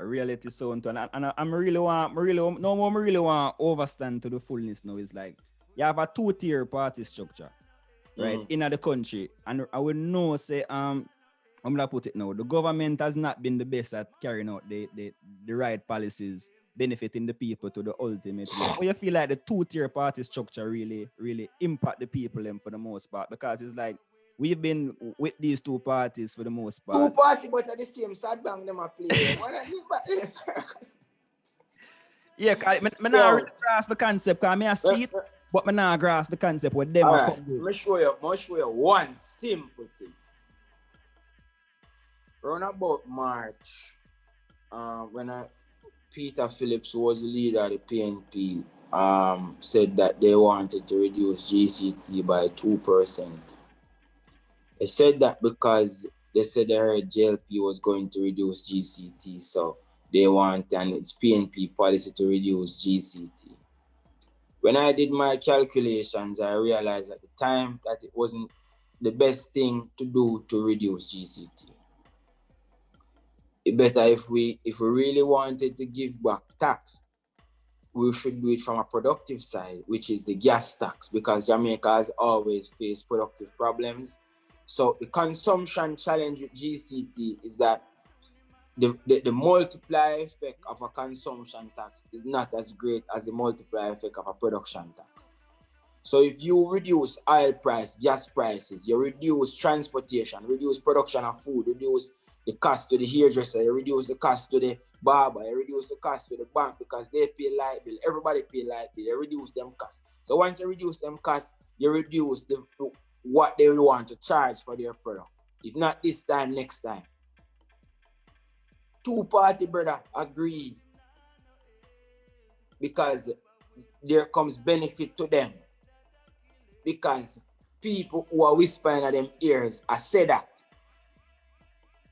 reality sound to, and I'm really want overstand to the fullness now. Is like you have a two-tier party structure, right, in the country, and I will know say I'm gonna put it now. The government has not been the best at carrying out the right policies benefiting the people to the ultimate. Or you feel like the two-tier party structure really impact the people them for the most part, because it's like we've been with these two parties for the most part. Two parties, but at the same sad bang them a play. What I think about this? Yeah, cause I not really grasp the concept, because I see it, but I not grasp the concept what them are come with. I'll show you one simple thing. Around about March, when Peter Phillips was the leader of the PNP, said that they wanted to reduce GCT by 2%. They said that because they said they heard JLP was going to reduce GCT, so they want, and it's PNP policy to reduce GCT. When I did my calculations, I realized at the time that it wasn't the best thing to do to reduce GCT. It better if we really wanted to give back tax, we should do it from a productive side, which is the gas tax, because Jamaica has always faced productive problems. So the consumption challenge with GCT is that the multiplier effect of a consumption tax is not as great as the multiplier effect of a production tax. So if you reduce oil price, gas prices, you reduce transportation, reduce production of food, reduce the cost to the hairdresser, you reduce the cost to the barber, you reduce the cost to the bank because they pay light bill, everybody pay light bill, you reduce them costs. So once you reduce them costs, you reduce what they want to charge for their product. If not this time, next time. Two party, brother, agree. Because there comes benefit to them. Because people who are whispering at them ears, I say that.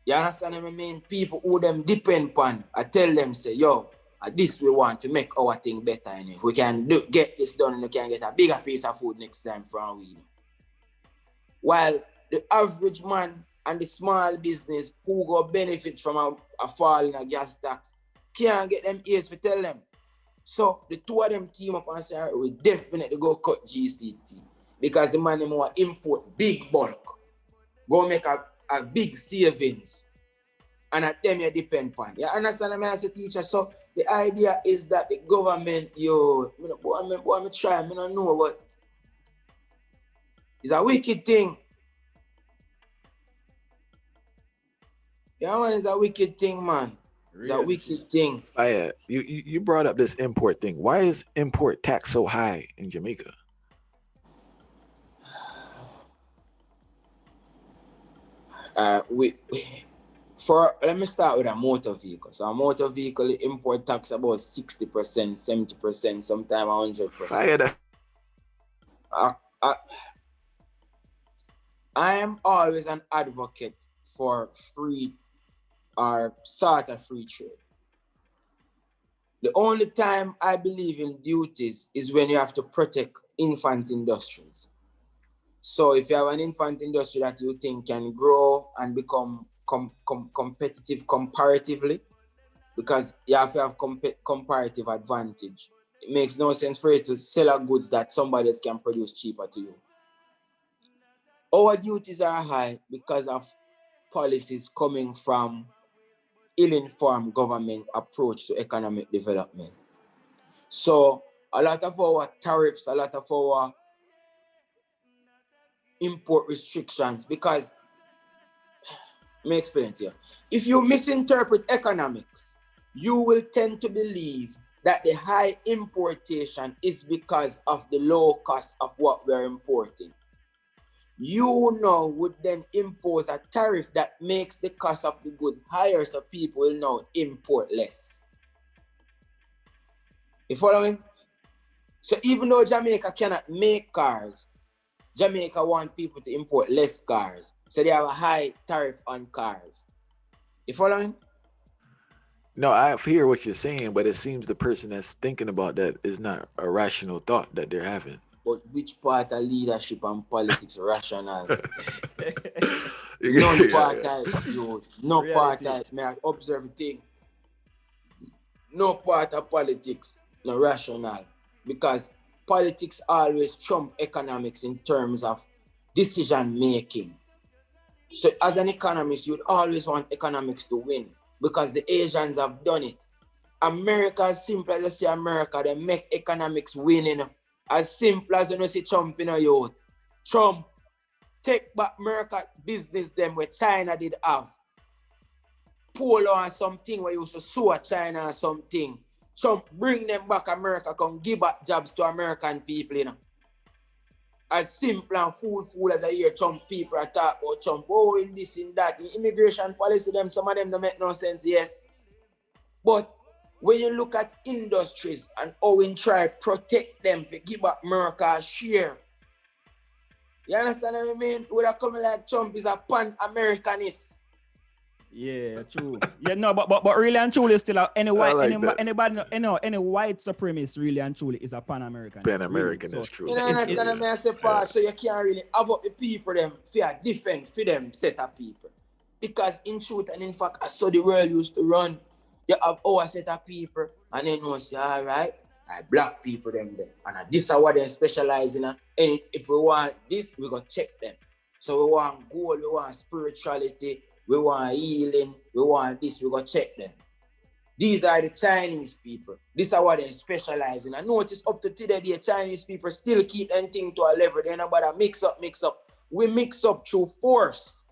You understand what I mean? People who them depend upon, I tell them, say, yo, this we want to make our thing better. And if we can get this done, we can get a bigger piece of food next time from we. While the average man and the small business who go benefit from a fall in a gas tax can't get them ears to tell them. So the two of them team up and say, we definitely go cut GCT because the man more import big bulk, go make a big savings, and at them you depend upon. You understand me as a teacher? So the idea is that the government, I don't know what. It's a wicked thing. Yeah, man, it's a wicked thing, man. It's a wicked thing. You brought up this import thing. Why is import tax so high in Jamaica? Let me start with a motor vehicle. So a motor vehicle, the import tax about 60%, 70%, sometimes 100%. I am always an advocate for free or sort of free trade. The only time I believe in duties is when you have to protect infant industries. So if you have an infant industry that you think can grow and become competitive comparatively, because you have to have comparative advantage, it makes no sense for you to sell a goods that somebody else can produce cheaper to you. Our duties are high because of policies coming from ill-informed government approach to economic development. So a lot of our tariffs, a lot of our import restrictions, because, let me explain to you. If you misinterpret economics, you will tend to believe that the high importation is because of the low cost of what we're importing. You now would then impose a tariff that makes the cost of the good higher, so people will now import less. You following? So even though Jamaica cannot make cars, Jamaica want people to import less cars. So they have a high tariff on cars. You following? No, I hear what you're saying, but it seems the person that's thinking about that is not a rational thought that they're having. But which part of leadership and politics rational? No part of you. No part of me. I observe the thing. no part of politics, no rational, because politics always trump economics in terms of decision making. So as an economist, you'd always want economics to win because the Asians have done it. America, as simple as you see America, they make economics winning. As simple as you see Trump in a youth. Trump take back America business them where China did have. Polo and something where you used to sue China and something. Trump bring them back America, come give back jobs to American people, you know. As simple and fool as I hear Trump people are talk about Trump, oh, in this, in that, in immigration policy, them, some of them don't make no sense, yes. But when you look at industries and how we try to protect them to give back America a share, you understand what I mean? Would have come like Trump is a pan-Americanist. Yeah, true. Yeah, no, but really and truly still any white any white supremacist really and truly is a pan-American. Pan-American, really. that's true. You know, understand what I say, Paul? So you can't really have up the people them for different for them set of people. Because in truth and in fact, I saw the world used to run. You have our set of people and then you say, all right, black people them there. And this is what they specialize in. And if we want this, we go check them. So we want gold, we want spirituality, we want healing, we want this, we go check them. These are the Chinese people. This is what they specialize in. I notice up to today, the Chinese people still keep anything to a level. They nobody mix up. We mix up through force.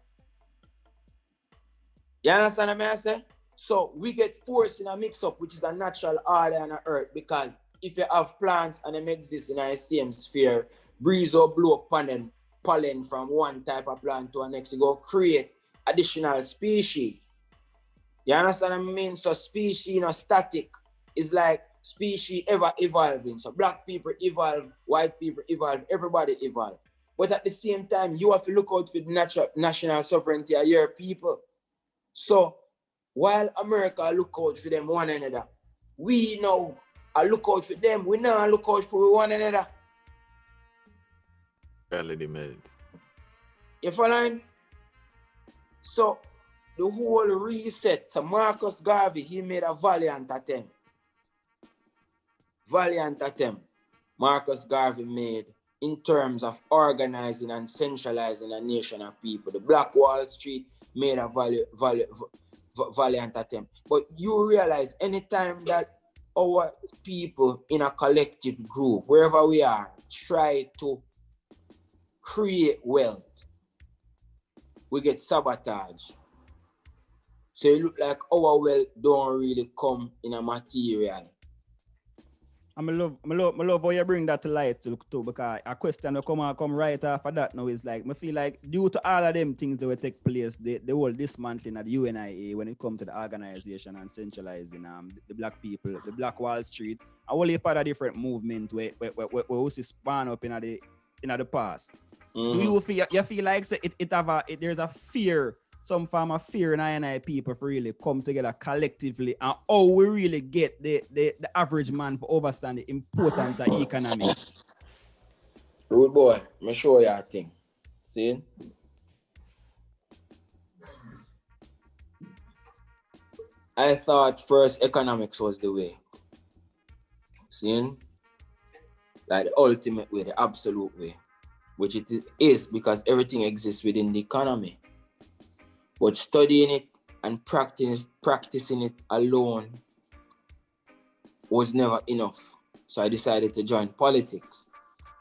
You understand what I say? So we get force in a mix-up, which is a natural order on the earth, because if you have plants and them exist in a same sphere, breeze will blow up on them, pollen from one type of plant to the next, you go create additional species. You understand what I mean? So species, you know, static is like species ever evolving. So black people evolve, white people evolve, everybody evolve. But at the same time, you have to look out for the national sovereignty of your people. So while America look out for them one another, we now look out for them. We now look out for one another. Reality mates. You following? So the whole reset. So Marcus Garvey, he made a valiant attempt. Marcus Garvey made in terms of organizing and centralizing a nation of people. The Black Wall Street made a valiant attempt. But you realize anytime that our people in a collective group, wherever we are, try to create wealth, we get sabotaged. So it look like our wealth don't really come in a material. I love how you bring that to light too, because a question will come right after that now is like, I feel like due to all of them things that will take place, the whole dismantling at the UNIA when it comes to the organization and centralizing the black people, the Black Wall Street, a whole heap of different movement where we see span up in the past. Mm-hmm. Do you feel like there's a fear, some form of fear in I people for really come together collectively, and how we really get the average man to understand the importance of economics? Good boy, me show you a thing. See? I thought first economics was the way. See? Like the ultimate way, the absolute way. Which it is because everything exists within the economy. But studying it and practicing it alone was never enough. So I decided to join politics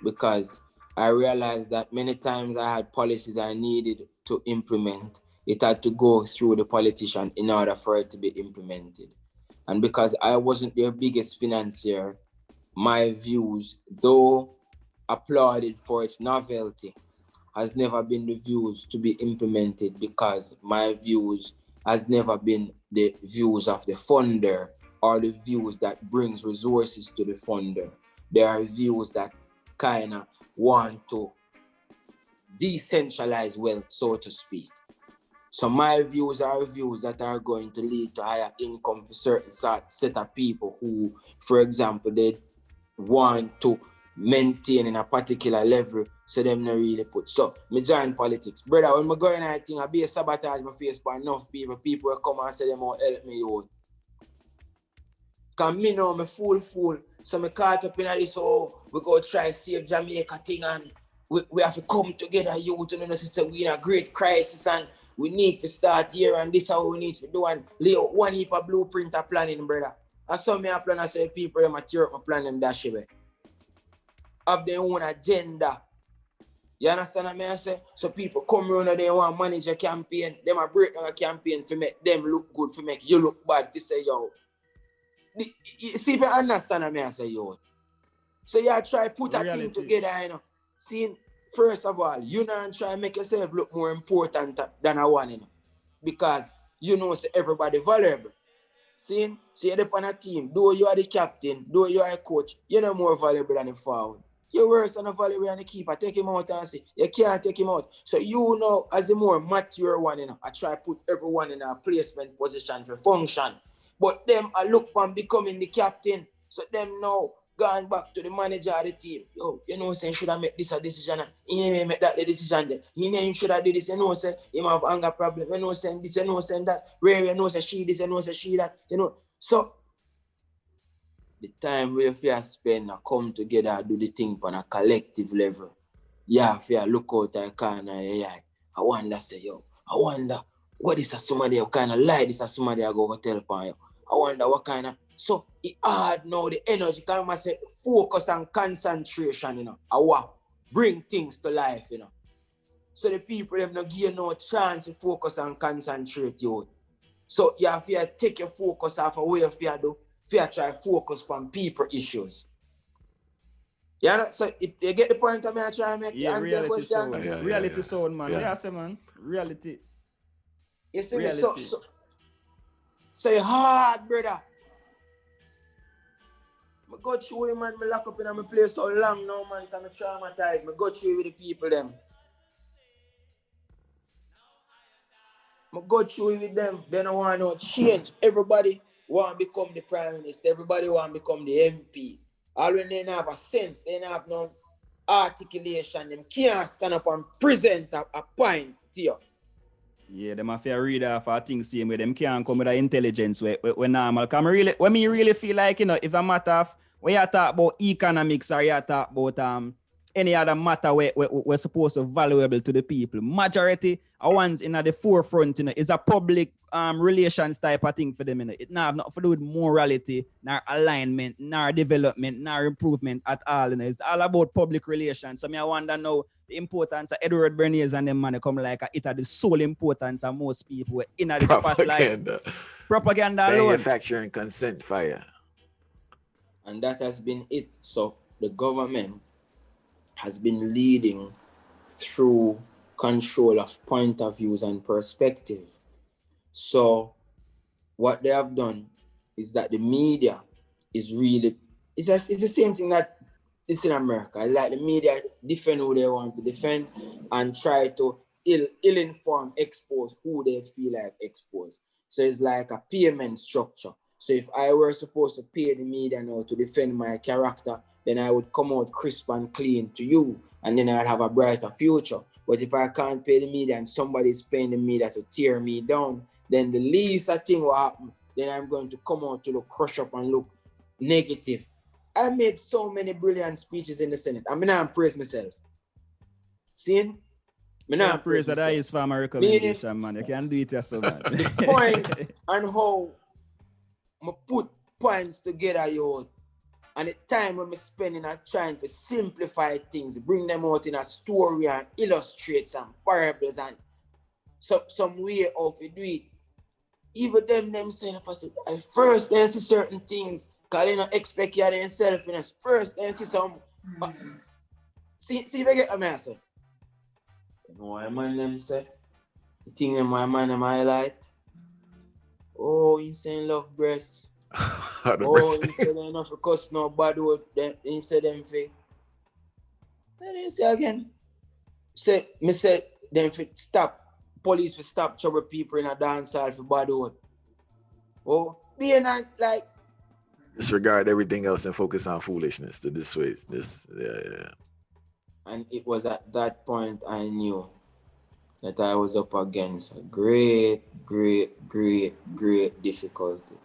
because I realized that many times I had policies I needed to implement. It had to go through the politician in order for it to be implemented. And because I wasn't their biggest financier, my views, though applauded for its novelty, has never been the views to be implemented because my views has never been the views of the funder or the views that brings resources to the funder. There are views that kind of want to decentralize wealth, so to speak. So my views are views that are going to lead to higher income for certain set of people who, for example, they want to maintain in a particular level, so them not really put. So, me join politics. Brother, when I go in, I think I be a sabotage my face by enough people will come and say them all help me out. Cause me know me fool. So me caught up in this, so we go try save Jamaica thing, and we have to come together, youth, and sister, we in a great crisis, and we need to start here, and this is how we need to do, and lay out one heap of blueprint of planning, brother. I saw me a plan, I say people, them a tear up my plan, them dash it. Have their own agenda. You understand what I say? So people come around and they want to manage a campaign. Them a break on a campaign to make them look good, to make you look bad. To say, yo. See if you understand what I say, yo. So you try put a thing together, you know. See, first of all, you know, try make yourself look more important than a one, you know. Because you know so everybody valuable. See, so you're on a team. Though you are the captain, though you are a coach, you're no more valuable than the forward. You're worse than a valuable than the keeper. Take him out and see. You can't take him out. So you know, as the more mature one, you know, I try to put everyone in a placement position for function. But them I look on becoming the captain. So them now going back to the manager of the team. Yo, you know, saying should I make this a decision? He may make that the decision then. He know should I do this, you know, say he have anger problem, you know, saying this, you know, saying that, where you know say she this, you know, say she that, you know. So the time we have to spend and come together and do the thing on a collective level. Yeah, if you look out the corner, yeah. I wonder, say, yo, I wonder what is somebody who kind of lie, this is somebody I go tell upon you. I wonder what kind of, so it hard now, the energy, can I say, focus and concentration, you know, I want bring things to life, you know. So the people have not give no chance to focus and concentrate, you. So you have to take your focus off of where you do. If you try to focus on people issues. Yeah, so if you get the point of me, I try to make yeah, answer the question. Reality sound, man. Yeah, say, man. Reality. You see me, so say hard, brother. I go through it, man. I lock up in my place so long now, man. I'm traumatized. I go through with the people, them. I go through with them. They don't want no change. Everybody want to become the prime minister. Everybody want to become the MP. All when they don't have a sense, they don't have no articulation. Them can't stand up and present a point to you. Yeah, them have to read off our things same way. Them can't come with the intelligence when normal. When me really feel like, you know, if a matter of when you talk about economics or you talk about any other matter we're supposed to valuable to the people. Majority are ones in the forefront, you know, is a public relations type of thing for them, you know. It have nothing to do with morality, nor alignment, nor development, nor improvement at all, you know. It's all about public relations. So I wonder now the importance of Edward Bernays and them man come like it are the sole importance of most people in the spotlight. Propaganda alone. Manufacturing consent fire. And that has been it. So the government has been leading through control of point of views and perspective. So what they have done is that the media is really, it's the same thing that is in America. Like the media defend who they want to defend and try to ill-inform, expose who they feel like expose. So it's like a payment structure. So if I were supposed to pay the media now to defend my character, then I would come out crisp and clean to you, and then I'd have a brighter future. But if I can't pay the media and somebody's paying the media to tear me down, then the least thing will happen. Then I'm going to come out to look crush up and look negative. I made so many brilliant speeches in the Senate. I mean, I praise myself. See? I praise that is for my recommendation, man. You can do it yourself, man. The points and how I put points together, yo. And the time when I'm spending on trying to simplify things, bring them out in a story and illustrate some parables and some way of it do it. Even them saying, at first they see certain things, because they don't expect you themselves. You know, first they see some. See if I get a message. You know what man them say? The thing them my man them highlight. Oh, you saying love breast. He said them not for cuss no bad word. He said them for. And he say again. Me say them for stop. Police for stop trouble people in a dance hall for bad word. Oh, being like. Disregard everything else and focus on foolishness to dissuade this. Yeah. And it was at that point I knew that I was up against a great difficulty.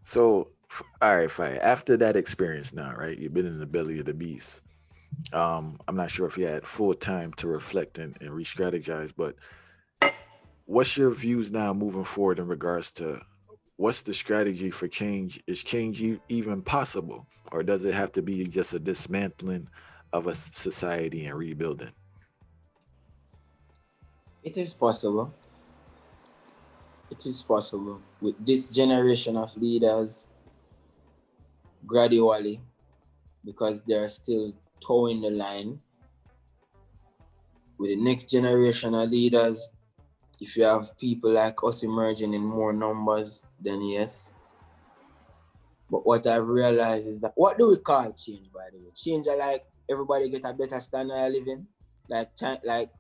So All right, fine. After that experience now, right? You've been in the belly of the beast. I'm not sure if you had full time to reflect and re-strategize, but what's your views now moving forward in regards to what's the strategy for change? Is change even possible, or does it have to be just a dismantling of a society and rebuilding? It is possible. It is possible. With this generation of leaders, gradually, because they're still towing the line. With the next generation of leaders, if you have people like us emerging in more numbers, then yes. But what I've realized is that, what do we call change, by the way? Change are like everybody get a better standard of living, like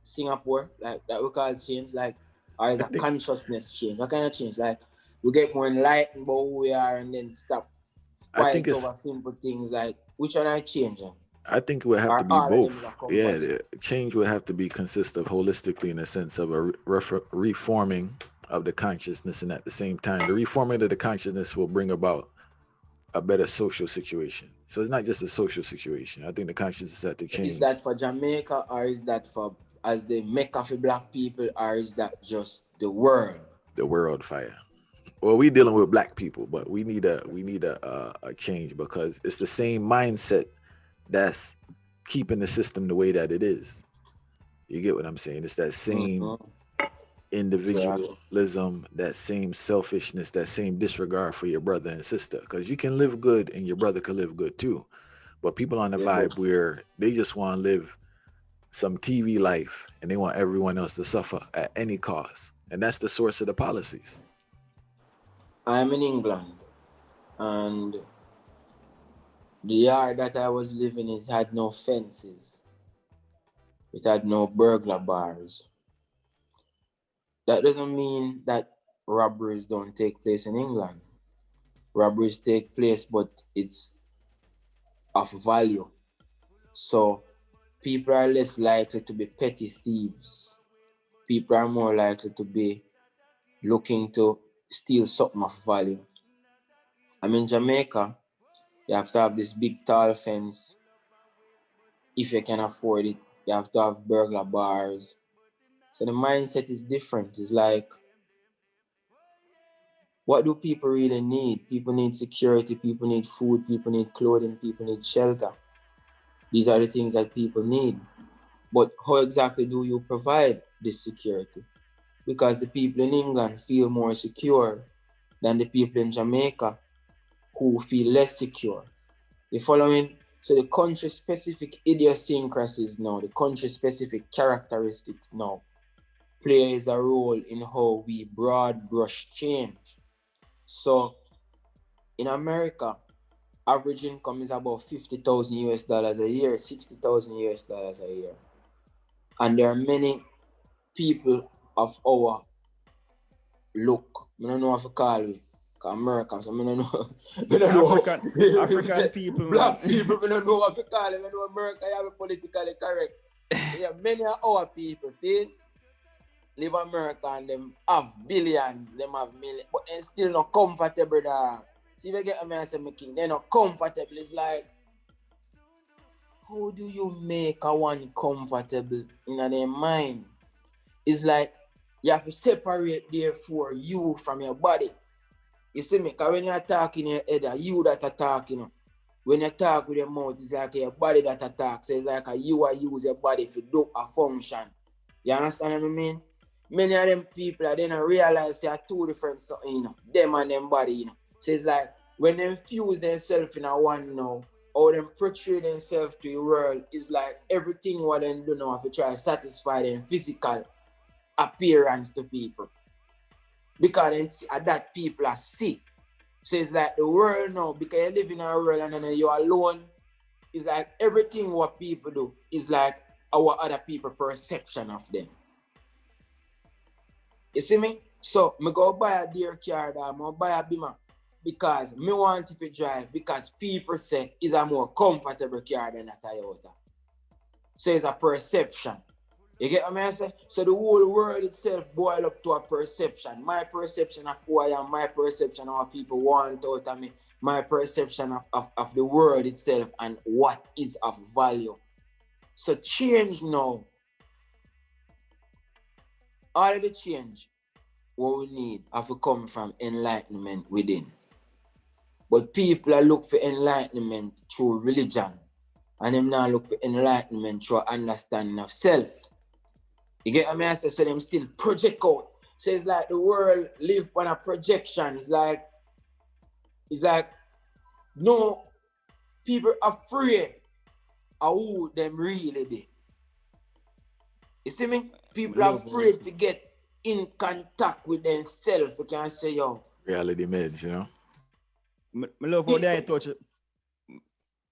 Singapore, like that we call change, like, or is a consciousness change? What kind of change? Like we get more enlightened about who we are and then stop fight over simple things. Like which one I change? I think it would have to be All of them both. are Yeah, compatible. change would have to be consist of holistically in the sense of a reforming of the consciousness, and at the same time, the reforming of the consciousness will bring about a better social situation. So it's not just a social situation. I think the consciousness has to change. Is that for Jamaica, or is that for as the Mecca for black people, or is that just the world? The world, fire. Well, we dealing with black people, but we need a change, because it's the same mindset that's keeping the system the way that it is. You get what I'm saying? It's that same individualism, that same selfishness, that same disregard for your brother and sister. Because you can live good and your brother can live good too. But people on the vibe where they just want to live some TV life and they want everyone else to suffer at any cost. And that's the source of the policies. I'm in England, and the yard that I was living in had no fences. It had no burglar bars. That doesn't mean that robberies don't take place in England. Robberies take place, but it's of value. So people are less likely to be petty thieves. People are more likely to be looking to steal something of value. I'm in Jamaica. You have to have this big tall fence. If you can afford it, you have to have burglar bars. So the mindset is different. It's like, what do people really need? People need security, people need food, people need clothing, people need shelter. These are the things that people need. But how exactly do you provide this security? Because the people in England feel more secure than the people in Jamaica who feel less secure. The following, so the country-specific idiosyncrasies now, the country-specific characteristics now, plays a role in how we broad brush change. So in America, average income is about $50,000 a year, $60,000 a year. And there are many people of our look, I don't know what to call it, Americans, I don't know. African people, black people, I don't know what to call it. I know America, you have it politically correct. Yeah, many of our people, see, live America and them have billions, them have millions, but they're still not comfortable there. See, if you get me, I say, my king, they're not comfortable. It's like, how do you make a one comfortable in their mind? It's like, you have to separate, therefore, you from your body. You see me? Because when you're talking in your head, you that are talking. When you talk with your mouth, it's like your body that attacks. So it's like you use your body to do a function. You understand what I mean? Many of them people, they don't realize they are two different something, you know, them and them body, you know. So it's like, when they fuse themselves in a one now, or them portray themselves to the world, is like everything what they do now to try to satisfy them physical appearance to people. Because that people are sick. So it's like the world now, because you live in a world and then you're alone, it's like everything what people do is like our other people perception of them. You see me? So me go buy a dear car, I buy a Beamer because me want it to drive, because people say it's a more comfortable car than a Toyota. So it's a perception. You get what I say? So the whole world itself boil up to a perception. My perception of who I am, my perception of what people want out of me, my perception of the world itself and what is of value. So change now. All of the change, what we need have to come from enlightenment within. But people are look for enlightenment through religion. And them now look for enlightenment through understanding of self. You get what I say? So them still project out. So it's like the world live on a projection. It's like no, people afraid of who them really be. You see me? People are afraid to get in contact with themselves. You can say, yo. Reality meds, you know? I love how they touch it.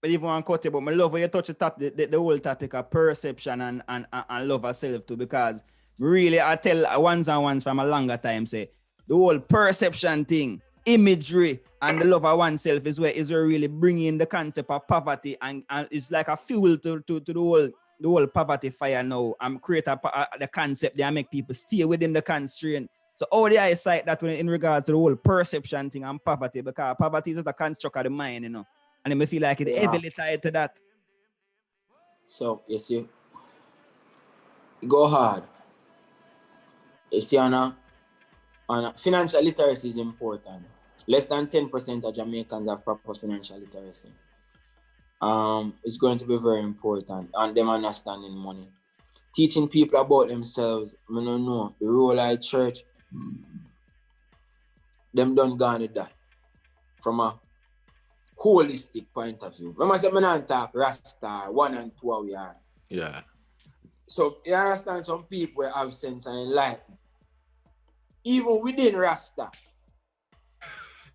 But even want to cut it, but I love how you touch the whole topic of perception and love of self too, because really I tell ones and ones from a longer time say the whole perception thing, imagery and the love of oneself is where really bringing the concept of poverty and it's like a fuel to the whole poverty fire now and create the concept there and make people stay within the constraint. So how do I cite that when in regards to the whole perception thing and poverty, because poverty is just a construct of the mind, you know. And I feel like it's heavily tied to that. So, you see, go hard. You see, on financial literacy is important. Less than 10% of Jamaicans have proper financial literacy. It's going to be very important. And them understanding money. Teaching people about themselves, I don't know, the role of church, them done gone with that. From a holistic point of view. Remember, I said, I don't talk Rasta, 1 and 2 we are. Yeah. So, you understand some people have sense and enlightenment. Even within Rasta,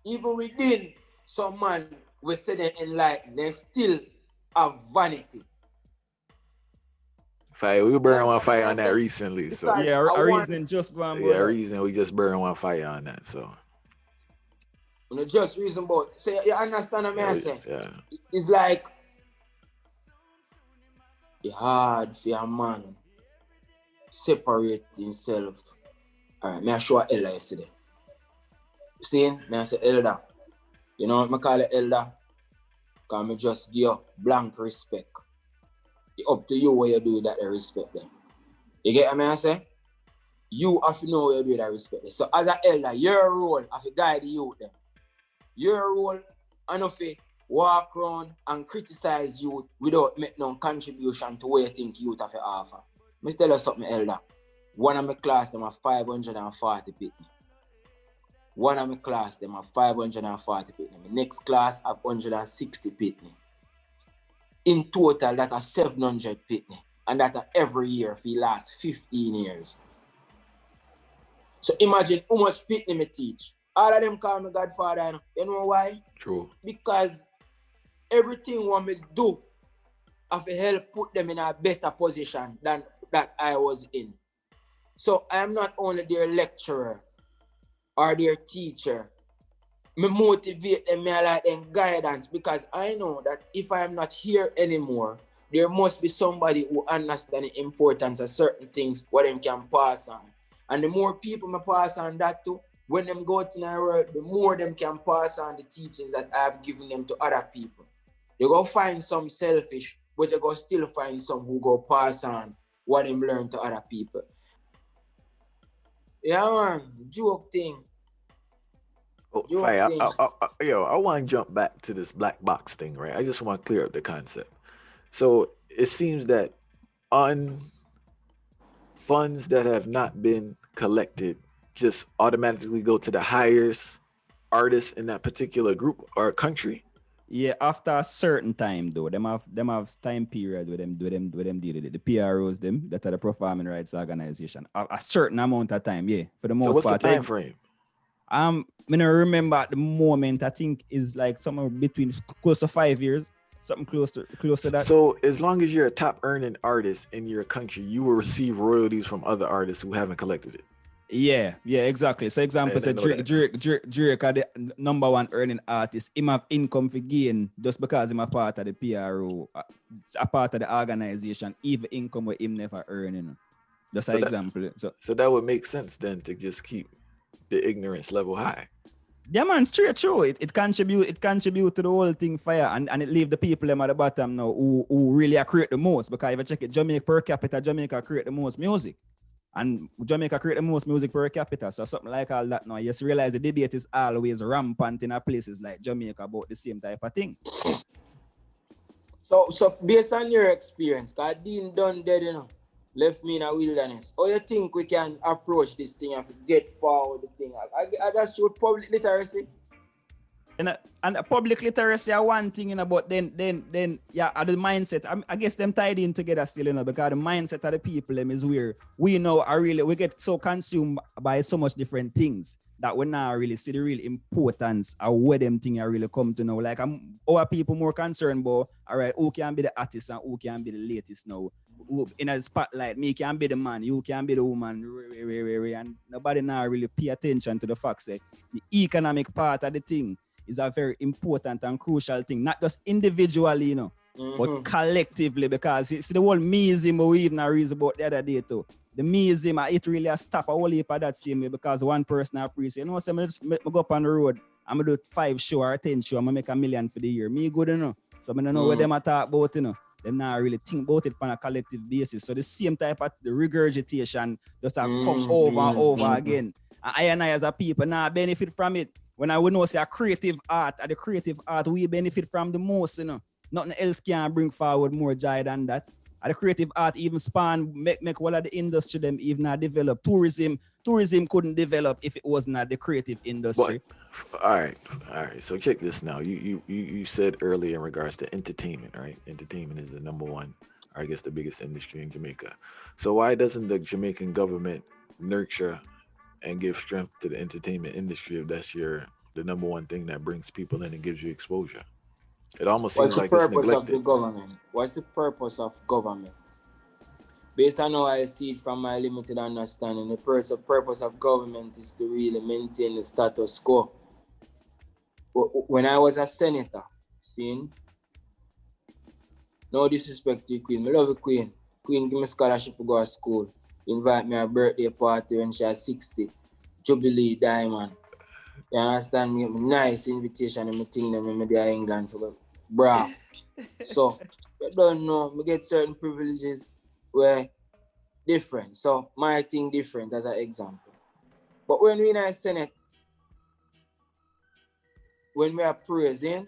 even within some man we say they enlightened, they still have vanity. Fire, we burned one fire on that recently. So yeah, our reasoning just go on. Yeah, reason we just burned one fire on that. So you know, just reason about say you understand what I say? Yeah. It's like it's hard for a man separate himself. Alright, me I show Elder yesterday. You see, me I say Elder. You know what I call it Elder? Because I just give you blank respect. It's up to you what you do with that respect them. You get what I say? You have to know what you do with that respect. So as an elder, your role have to guide the youth them. Your role enough to walk around and criticize youth without making no contribution to what you think youth have to offer. Let me tell you something, Elder. One of my class, them are 540 people. One of my class, them are 540 people. My next class have 160 people. In total, that are 700 people. And that are every year for the last 15 years. So imagine how much people me teach. All of them call me Godfather. You know why? True. Because everything what me do, I have to help put them in a better position than that I was in. So I am not only their lecturer or their teacher. Me motivate them, me like them guidance, because I know that if I am not here anymore, there must be somebody who understands the importance of certain things what them can pass on. And the more people me pass on that to, when them go to the world, the more them can pass on the teachings that I have given them to other people. You go find some selfish, but you go still find some who go pass on what them learn to other people. Yeah, man, joke thing. Oh, Fire, I want to jump back to this black box thing, right? I just want to clear up the concept. So it seems that on funds that have not been collected just automatically go to the highest artists in that particular group or country. Yeah, after a certain time though, them have time period with them deal with the PROs them that are the performing rights organization. A certain amount of time, yeah. For the most part. So what's the time frame? I don't remember at the moment. I think is like somewhere between close to 5 years, something close to that. So as long as you're a top earning artist in your country, you will receive royalties from other artists who haven't collected it. Yeah, exactly. So example, say Drake are the number one earning artist. Him have income for gain just because him a part of the PRO, a part of the organization, even income where him never earning. That's an example. So that would make sense then to just keep the ignorance level high. Yeah, man, straight through. It contribute to the whole thing fire and it leave the people them at the bottom now who really create the most. Because if you check it, Jamaica per capita, Jamaica create the most music. And Jamaica create the most music per capita. So something like all that now. You just realize the debate is always rampant in places like Jamaica about the same type of thing. So based on your experience, because Dean done dead, left me in a wilderness. How you think we can approach this thing and get forward the thing? That's your public literacy. And public literacy are one thing, but then yeah, the mindset, I guess them tied in together still, because the mindset of the people them is where we know we get so consumed by so much different things that we now really see the real importance of where them things are really come to know. Like our people more concerned about, all right, who can be the artist and who can be the latest now. In a spotlight, me can be the man, you can be the woman, and nobody now really pay attention to the fact that the economic part of the thing is a very important and crucial thing, not just individually, but collectively, because it's the whole meism we even read about the other day too. The meism, it really has stopped a whole heap of that same way because one person appreciates, so I go up on the road, I'm going to do 5 shows or 10 shows, I'm going to make $1 million for the year. Me good, so I don't know what them are talk about, Them not really think about it on a collective basis. So the same type of the regurgitation just come over and over again. And I and I as a people now benefit from it. When I would know say a creative art, the creative art we benefit from the most, Nothing else can bring forward more joy than that. And the creative art even span make all of the industry them even not develop. Tourism couldn't develop if it was not the creative industry. But, all right. So check this now. You said earlier in regards to entertainment, right? Entertainment is the number one, or I guess the biggest industry in Jamaica. So why doesn't the Jamaican government nurture and give strength to the entertainment industry if that's the number one thing that brings people in and gives you exposure? It almost seems like it's neglected. What's the purpose of the government? What's the purpose of government? Based on how I see it from my limited understanding, the purpose of government is to really maintain the status quo. When I was a senator, no disrespect to the Queen, I love the Queen. Queen give me scholarship to go to school. Invite me a birthday party when she was 60. Jubilee Diamond. You understand me? Nice invitation and me think them when me there in England for brav. So you don't know, me get certain privileges where different. So my thing different as an example. But when we in a Senate, when we are praising,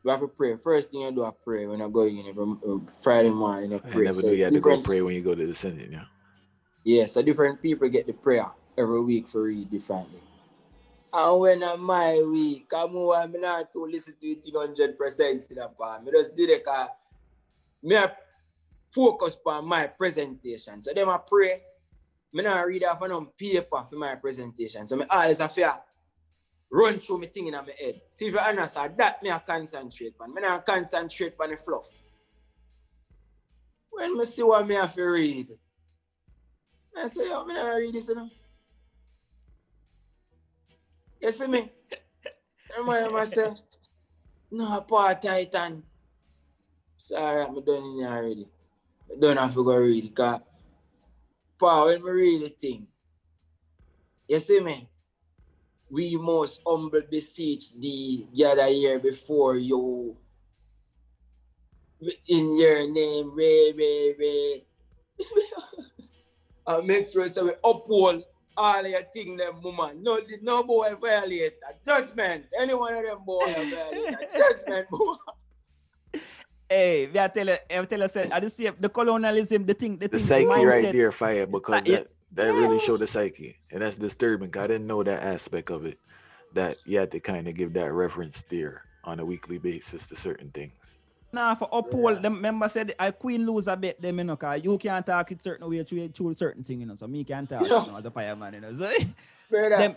we have to pray. First thing you do, I pray when I go in every Friday morning. You pray. Never knew you had to go pray when you go to the Senate, yeah. Yeah, so different people get the prayer every week for read differently. And when I'm my week, I'm not to listen to it 100% in a part. I just did it because I focus on my presentation. So then I pray. I not read off on paper for my presentation. So I always have to run through my thing in my head. See if you understand that I concentrate on. I not concentrate on the fluff. When I see what I have to read, I say, I not read this, You see me? I remind myself, no, poor Titan. Sorry, I'm done in here already. I don't have to go read it, because when we read the thing, you see me? We must humble beseech thee the other year before you in your name, Ray. And make sure so we uphold all your things, them woman. No boy violate a judgment. Any one of them boy violate a judgment, boy. Hey, I tell you, I just see the colonialism, the psyche mindset. right there, fire, because that really showed the psyche, and that's disturbing. I didn't know that aspect of it. That you had to kind of give that reference there on a weekly basis to certain things. Nah, for uphold, the member said a queen lose a bet them, because you can't talk it certain way through certain thing, so me can't talk as a fireman, So them,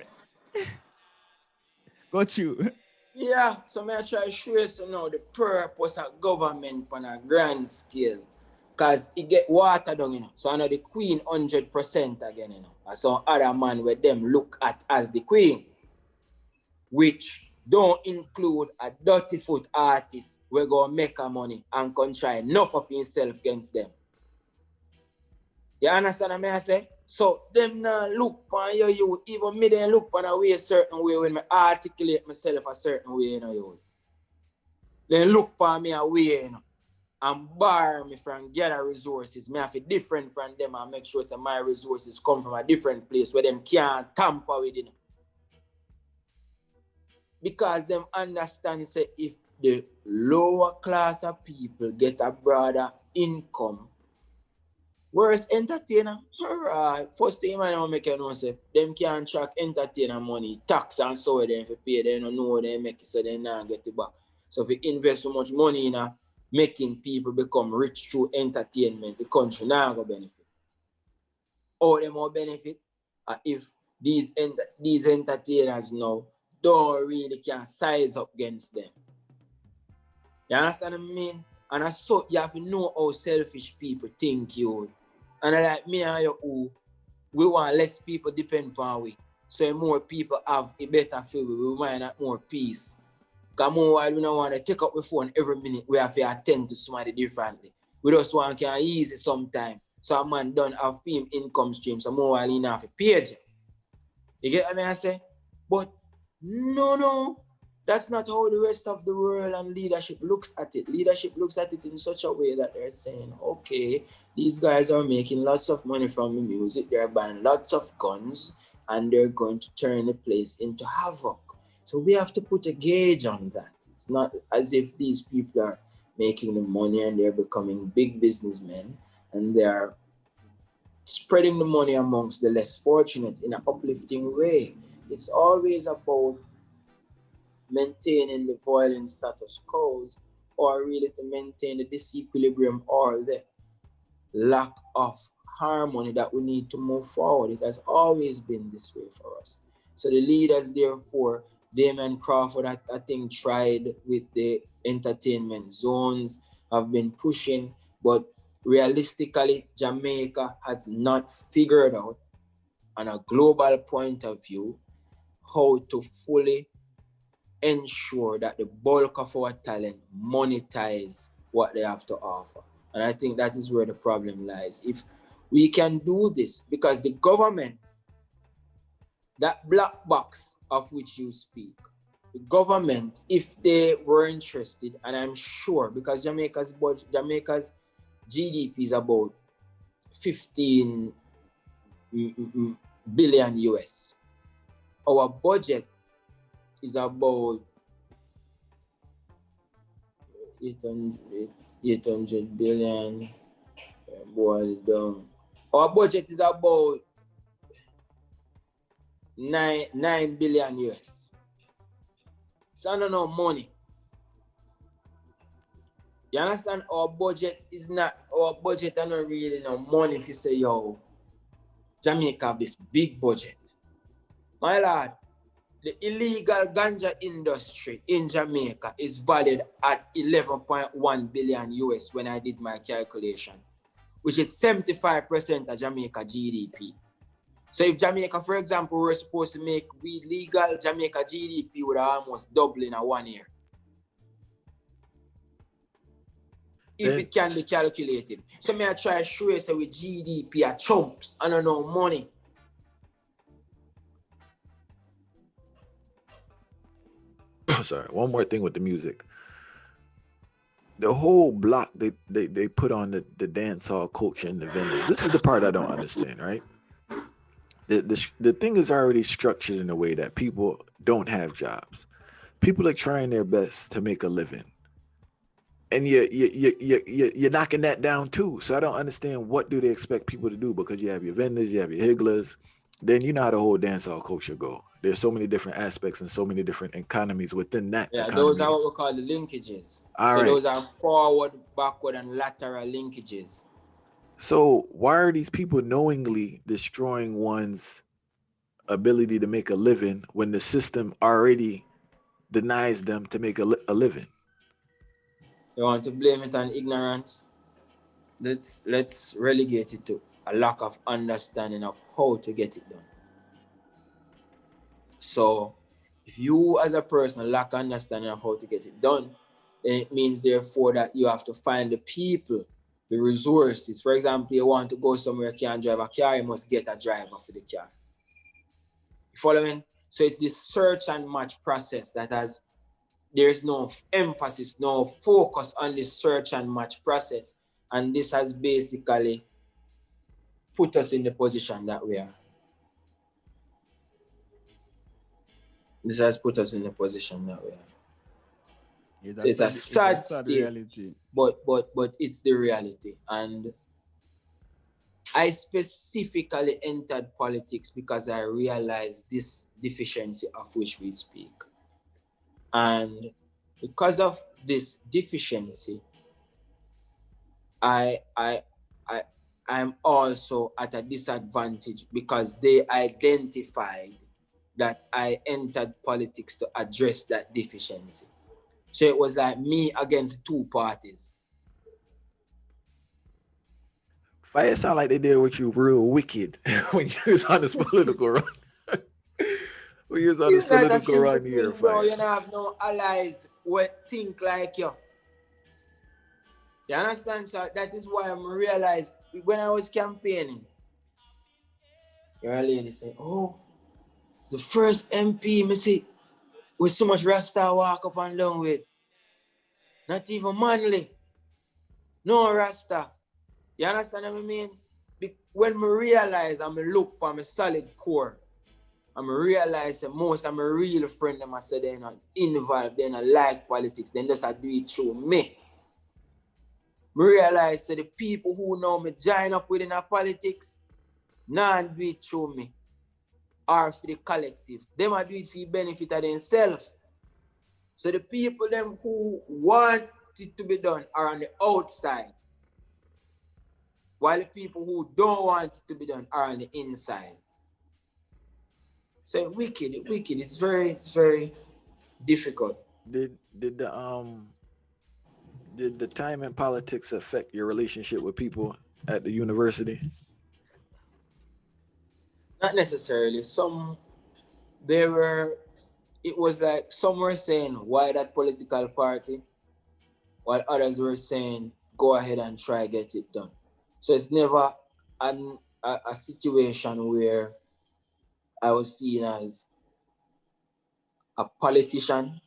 got you. Yeah, so I try to show you now the purpose of government on a grand scale. Because it get water down, So I know the queen 100% again, And some other man where them look at as the queen, which don't include a dirty foot artist where go make a money and can try enough up himself against them. You understand what I say? So them now look on you, even me then look on a way a certain way when I articulate myself a certain way, you know, you. Then look on me a way, you know, and bar me from gather resources. Me have to different from them and make sure that my resources come from a different place where them can't tamper with it. Because them understand say if the lower class of people get a broader income, whereas entertainer, alright, first thing I make you know say them can't track entertainer money, tax and so them if pay, they don't know they make it so they not get it back. So if you invest so much money in making people become rich through entertainment, the country now go benefit. All them more benefit if these entertainers now don't really can size up against them. You understand what I mean? And so you have to know how selfish people think you. And like me and you who we want less people depend on we. So more people have a better feel, we might have more peace. Because more while we don't want to take up the phone every minute, we have to attend to somebody differently. We just want to easy sometime. So a man don't have film income stream, so more while he not have to pay you. You get what I say? But no. That's not how the rest of the world and leadership looks at it. Leadership looks at it in such a way that they're saying, okay, these guys are making lots of money from the music, they're buying lots of guns, and they're going to turn the place into havoc. So we have to put a gauge on that. It's not as if these people are making the money and they're becoming big businessmen and they're spreading the money amongst the less fortunate in an uplifting way. It's always about maintaining the violent status quo or really to maintain the disequilibrium or the lack of harmony that we need to move forward. It has always been this way for us. So the leaders, therefore, Damon Crawford, I think, tried with the entertainment zones, have been pushing, but realistically, Jamaica has not figured out on a global point of view how to fully ensure that the bulk of our talent monetize what they have to offer. And I think that is where the problem lies. If we can do this, because the government, that black box of which you speak, the government, if they were interested, and I'm sure, because Jamaica's GDP is about 15 billion US. Our budget is about 800 billion. Boiled down. Our budget is about 9 billion US. So I don't know money. You understand? Our budget is not really no money if you say, yo, Jamaica have this big budget. My lord, the illegal ganja industry in Jamaica is valued at 11.1 billion US when I did my calculation, which is 75% of Jamaica GDP. So if Jamaica, for example, were supposed to make weed legal, Jamaica GDP would almost double in 1 year. If it can be calculated. So may I try to show you with GDP are chumps, I don't know money. Sorry, one more thing with the music. The whole block they put on the dancehall culture and the vendors. This is the part I don't understand, right? The thing is already structured in a way that people don't have jobs. People are trying their best to make a living. And you're knocking that down too. So I don't understand, what do they expect people to do? Because you have your vendors, you have your higglers, then you know how the whole dancehall culture go. There's so many different aspects and so many different economies within that economy. Those are what we call the linkages. Those are forward, backward, and lateral linkages. So why are these people knowingly destroying one's ability to make a living when the system already denies them to make a living? You want to blame it on ignorance? Let's relegate it to a lack of understanding of how to get it done. So if you as a person lack understanding of how to get it done, then it means therefore that you have to find the people the resources. For example, you want to go somewhere, you can't drive a car, you must get a driver for the car. You following? So it's this search and match process that there's no emphasis, no focus on this search and match process. And this has basically put us in the position that we are. This has put us in the position that we are. It's a sad state, reality. But it's the reality. And I specifically entered politics because I realized this deficiency of which we speak. And because of this deficiency, I'm also at a disadvantage because they identified that I entered politics to address that deficiency. So it was like me against two parties. Fire sound like they did with you real wicked when you was on this political run. When you was on this political run here, bro, you don't have no allies who think like you. You understand? So that is why I'm realized when I was campaigning, your lady say, oh, the first MP, me see, with so much Rasta walk up and down with. Not even manly. No Rasta. You understand what I mean? When I realize I'm look for my solid core, I'm realize that most of my real friends, I say they're not involved, they're not like politics, they just do it through me. I realize that the people who know me join up within a politics, not do it through me or for the collective. They might do it for the benefit of themselves. So the people them who want it to be done are on the outside, while the people who don't want it to be done are on the inside. So wicked. It's very difficult. Did the time in politics affect your relationship with people at the university? Not necessarily. It was like some were saying, why that political party? While others were saying, go ahead and try get it done. So it's never a situation where I was seen as a politician.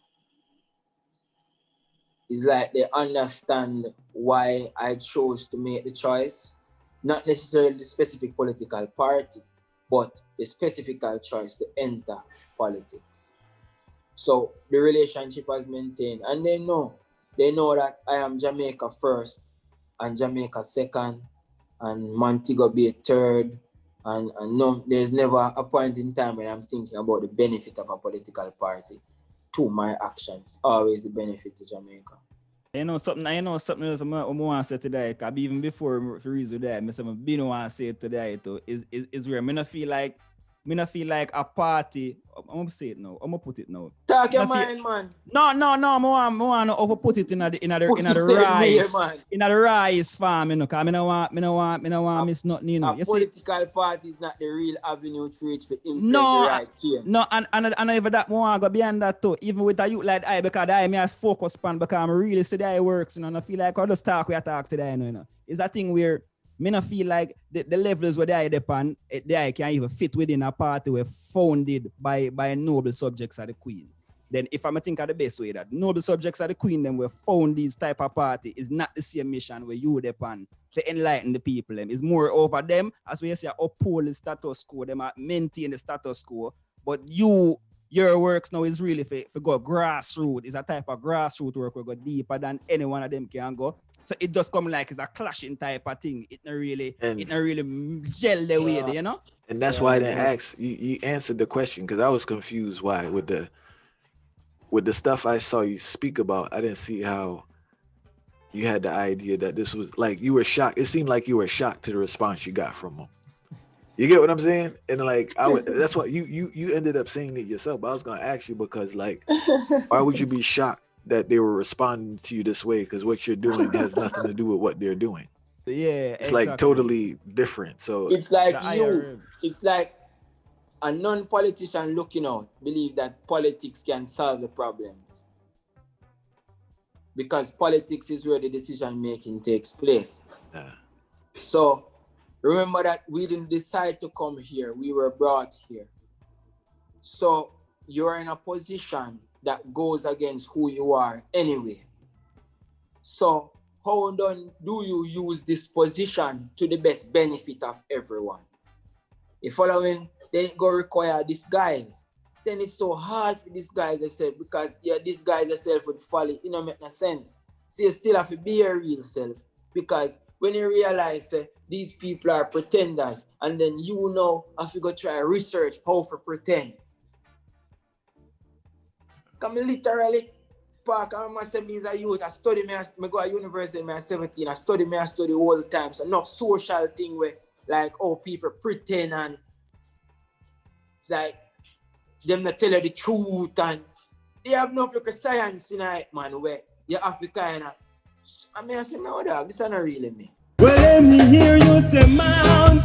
It's like they understand why I chose to make the choice. Not necessarily the specific political party, but the specific choice to enter politics. So the relationship was maintained. And they know that I am Jamaica first and Jamaica second and Montego Bay third. And no, there's never a point in time when I'm thinking about the benefit of a political party to my actions. Always the benefit to Jamaica. You know something else I want to say today, because even before the reason that I didn't want to say it today too, is where I don't feel like a party. I'm gonna say it now. I'm gonna put it now. Talk your mind, man. No. I want to overput it in the rice farm, you know. Cause I don't want miss nothing, you know. A political party is not the real avenue to reach for influence no, the right change. No, and even that more go beyond that too. Even with a youth like I, because I has focus span, because I'm really see that it works, you know. And I feel like I just talk today, you know. It's a thing where I don't feel like the levels where they depend, they can even fit within a party were founded by noble subjects of the Queen. Then if I'm think of the best way that noble subjects of the Queen then were found these type of party is not the same mission where you depend to enlighten the people. It's more over them, as we say, uphold the status quo, them maintain the status quo. But your works now is really for go grassroots. It's a type of grassroots work where go deeper than any one of them can go. So it just come like it's a clashing type of thing. It not really gel the way, you know? And that's why I didn't ask. You answered the question because I was confused why with the stuff I saw you speak about. I didn't see how you had the idea that this was like you were shocked. It seemed like you were shocked to the response you got from them. You get what I'm saying? And like that's what you ended up saying it yourself. But I was gonna ask you because like why would you be shocked that they were responding to you this way? Because what you're doing has nothing to do with what they're doing. Yeah, it's exactly. Like totally different. So it's like it's like a non-politician looking out believe that politics can solve the problems. because politics is where the decision making takes place. Yeah. So remember that we didn't decide to come here, we were brought here. So you're in a position that goes against who you are anyway. So how do you use this position to the best benefit of everyone? If following, then it go require disguise. Then it's so hard for these guys, I said, because these guys themselves would follow, it don't make no sense. So you still have to be your real self, because when you realize these people are pretenders, and then you know have to go try research how to pretend. Come literally, park on myself as a youth, I study, I go to university when I was 17, I study all the time. So enough social thing where like, oh, people pretend and like them not tell you the truth, and they have no look of science in it, man, where you have to kind of, I say, no, dog, this is not really me. Well, let me hear you say, man.